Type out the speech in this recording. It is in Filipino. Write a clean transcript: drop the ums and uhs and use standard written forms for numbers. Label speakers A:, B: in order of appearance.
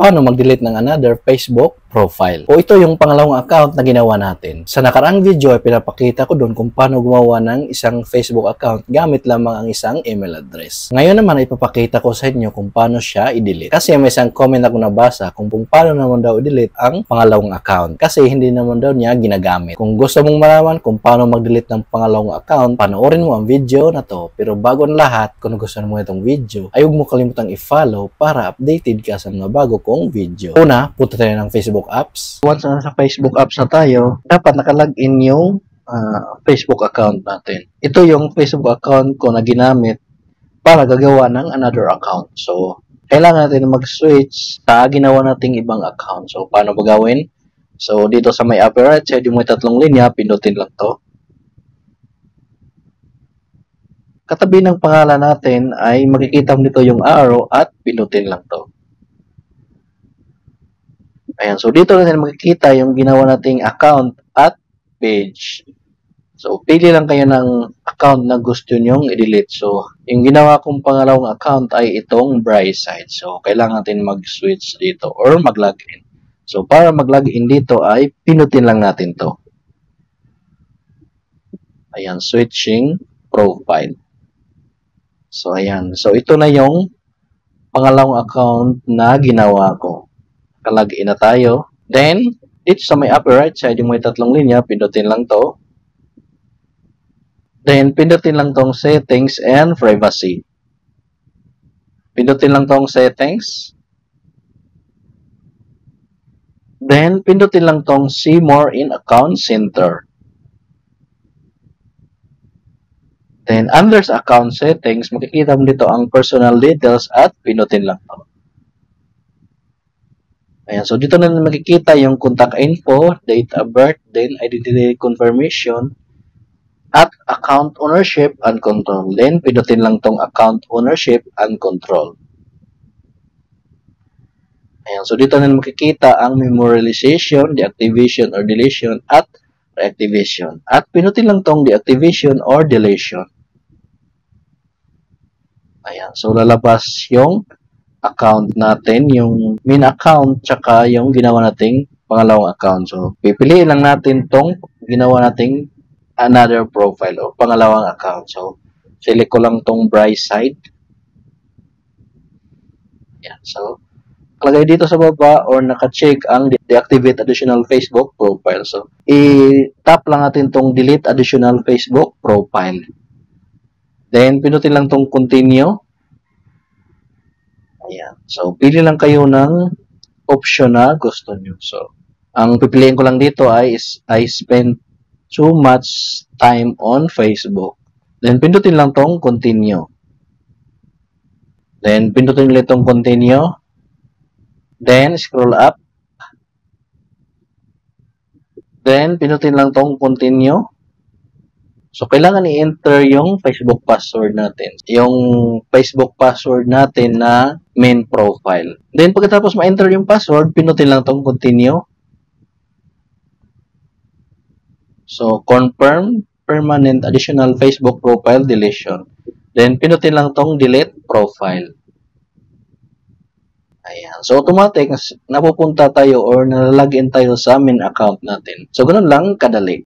A: paano mag-delete ng another Facebook profile. O ito yung pangalawang account na ginawa natin. Sa nakaraang video ay pinapakita ko doon kung paano gumawa ng isang Facebook account gamit lamang ang isang email address. Ngayon naman ay ipapakita ko sa inyo kung paano siya i-delete. Kasi may isang comment ako nabasa kung paano naman daw i-delete ang pangalawang account. Kasi hindi naman daw niya ginagamit. Kung gusto mong malaman kung paano mag-delete ng pangalawang account, panoorin mo ang video na to. Pero bago ang lahat, kung gusto mo itong video, ay huwag mo kalimutang i-follow para updated ka sa mga bago kong video. Una, punta tayo ng Facebook apps. Once na sa Facebook apps na tayo, dapat nakalagin yung Facebook account natin. Ito yung Facebook account ko na ginamit para gagawa ng another account. So, kailangan natin mag-switch sa ginawa nating ibang account. So, paano ba gawin? So, dito sa may upper right side, yung may tatlong linya, pindutin lang to. Katabi ng pangalan natin ay makikita mo dito yung arrow at pindutin lang to. Ayan, so dito natin makikita yung ginawa nating account at page. So, pili lang kayo ng account na gusto nyong i-delete. So, yung ginawa kong pangalawang account ay itong Brightside. So, kailangan natin mag-switch dito or mag-login. So, para mag-login dito ay pinutin lang natin to. Ayan, switching profile. So, ayan. So, ito na yung pangalawang account na ginawa ko. Kalagin na tayo. Then, dito sa may upper right side, yung may tatlong linya, pindutin lang to. Then, pindutin lang tong settings and privacy. Pindutin lang tong settings. Then, pindutin lang tong see more in account center. Then, under sa account settings, makikita mo dito ang personal details at pindutin lang to. Ayan, so dito na makikita yung contact info, date of birth, then identity confirmation, at account ownership and control. Then, pindutin lang tong account ownership and control. Ayan, so dito na makikita ang memorialization, deactivation or deletion, at reactivation. At pinutin lang tong deactivation or deletion. Ayan, so lalabas yung account natin, yung main account, tsaka yung ginawa nating pangalawang account. So, pipiliin lang natin tong ginawa nating another profile o pangalawang account. So, select ko lang tong Brightside. Yan. So, kalagay dito sa baba or naka-check ang deactivate additional Facebook profile. So, i-tap lang natin tong delete additional Facebook profile. Then, pinutin lang tong continue. Ayan. So, pili lang kayo ng option na gusto nyo. So, ang pipiliin ko lang dito ay I spend too much time on Facebook. Then, pindutin lang tong continue. Then, pindutin ulit tong continue. Then, scroll up. Then, pindutin lang tong continue. So, kailangan i-enter yung Facebook password natin. Yung Facebook password natin na main profile. Then, pagkatapos ma-enter yung password, pinutin lang tong continue. So, confirm permanent additional Facebook profile deletion. Then, pinutin lang tong delete profile. Ayan. So, automatic, napupunta tayo or nalalagin tayo sa main account natin. So, ganun lang kadali.